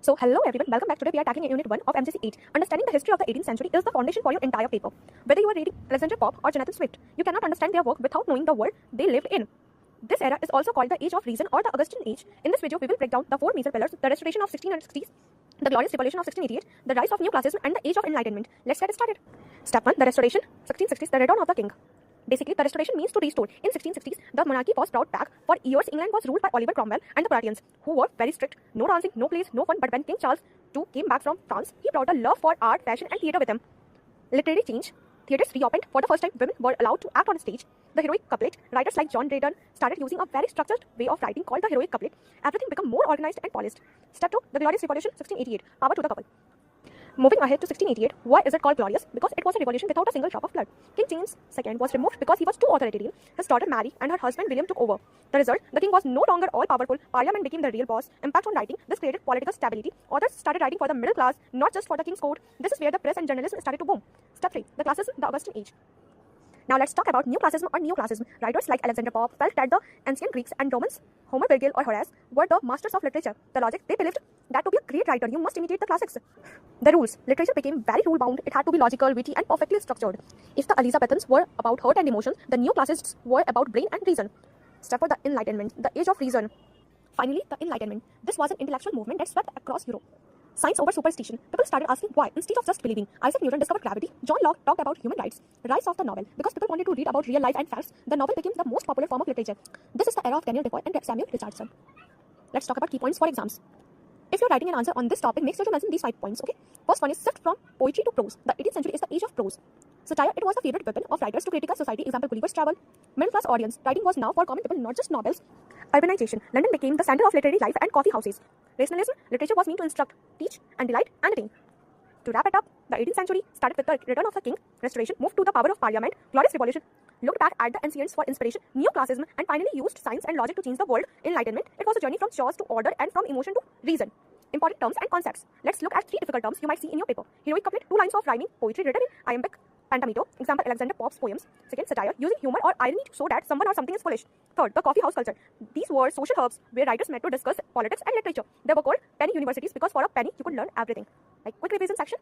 So hello everyone, welcome back. Today we are tackling Unit 1 of MJC 8. Understanding the history of the 18th century is the foundation for your entire paper. Whether you are reading Alexander Pope or Jonathan Swift, you cannot understand their work without knowing the world they lived in. This era is also called the Age of Reason or the Augustan Age. In this video, we will break down the four major pillars: the Restoration of 1660s, the Glorious Revolution of 1688, the rise of Neoclassicism, and the Age of Enlightenment. Let's get started. Step 1. The Restoration, 1660s, the return of the king. Basically, the restoration means to restore. In 1660s, the monarchy was brought back. For years, England was ruled by Oliver Cromwell and the Puritans, who were very strict. No dancing, no plays, no fun. But when King Charles II came back from France, he brought a love for art, fashion, and theatre with him. Literary change. Theatres reopened. For the first time, women were allowed to act on stage. The heroic couplet. Writers like John Dryden started using a very structured way of writing called the heroic couplet. Everything became more organized and polished. Step 2. The Glorious Revolution, 1688. Power to the couple. Moving ahead to 1688, why is it called glorious? Because it was a revolution without a single drop of blood. King James II was removed because he was too authoritarian. His daughter Mary and her husband William took over. The result, the king was no longer all-powerful. Parliament became the real boss. Impact on writing, this created political stability. Authors started writing for the middle class, not just for the king's court. This is where the press and journalism started to boom. Step 3. The classicism, the Augustan Age. Now let's talk about Neoclassicism or Neoclassicism. Writers like Alexander Pope felt that the ancient Greeks and Romans, Homer, Virgil or Horace, were the masters of literature. The logic, they believed that to be a great writer, you must imitate the classics. The rules. Literature became very rule-bound. It had to be logical, witty and perfectly structured. If the Elizabethans were about hurt and emotions, the Neoclassists were about brain and reason. Step 4. The Enlightenment, the Age of Reason. Finally, the Enlightenment. This was an intellectual movement that swept across Europe. Science over superstition. People started asking why instead of just believing. Isaac Newton discovered gravity. John Locke talked about human rights. Rise of the novel. Because people wanted to read about real life and facts, the novel became the most popular form of literature. This is the era of Daniel Defoe and Samuel Richardson. Let's talk about key points for exams. If you're writing an answer on this topic, make sure to mention these 5 points, okay? First one is shift from poetry to prose. The 18th century is the age of prose. Satire, it was a favorite weapon of writers to critique society, example Gulliver's Travel. Middle class audience, writing was now for common people, not just novels. Urbanization, London became the center of literary life and coffee houses. Rationalism, literature was meant to instruct, teach and delight and entertain. To wrap it up, the 18th century started with the return of the king, restoration, moved to the power of parliament, glorious revolution, looked back at the ancients for inspiration, neoclassicism, and finally used science and logic to change the world. Enlightenment, it was a journey from chaos to order and from emotion to reason. Important terms and concepts. Let's look at 3 difficult terms you might see in your paper. Heroic couplet, 2 lines of rhyming poetry written in iambic pentameter. Example, Alexander Pope's poems. Second, satire, using humor or irony to show that someone or something is foolish. Third, the coffee house culture. These were social hubs where writers met to discuss politics and literature. They were called penny universities because for a penny you could learn everything. Like quick revision section.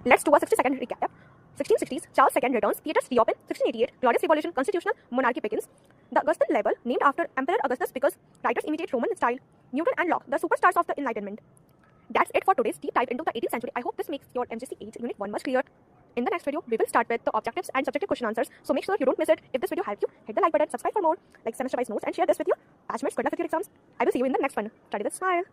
Let's do a 60-second recap. 1660s, Charles II returns, theatres reopen. 1688, Glorious Revolution, constitutional monarchy begins. The Augustan level, named after Emperor Augustus because writers imitate Roman style. Newton and Locke, the superstars of the Enlightenment. That's it for today's deep dive into the 18th century. I hope this makes your MJC 8 Unit 1 much clearer. In the next video, we will start with the objectives and subjective question answers. So make sure you don't miss it. If this video helped you, hit the like button, subscribe for more, like semester-wise notes, and share this with your batchmates. Good luck with your exams. I will see you in the next one. Study with a smile.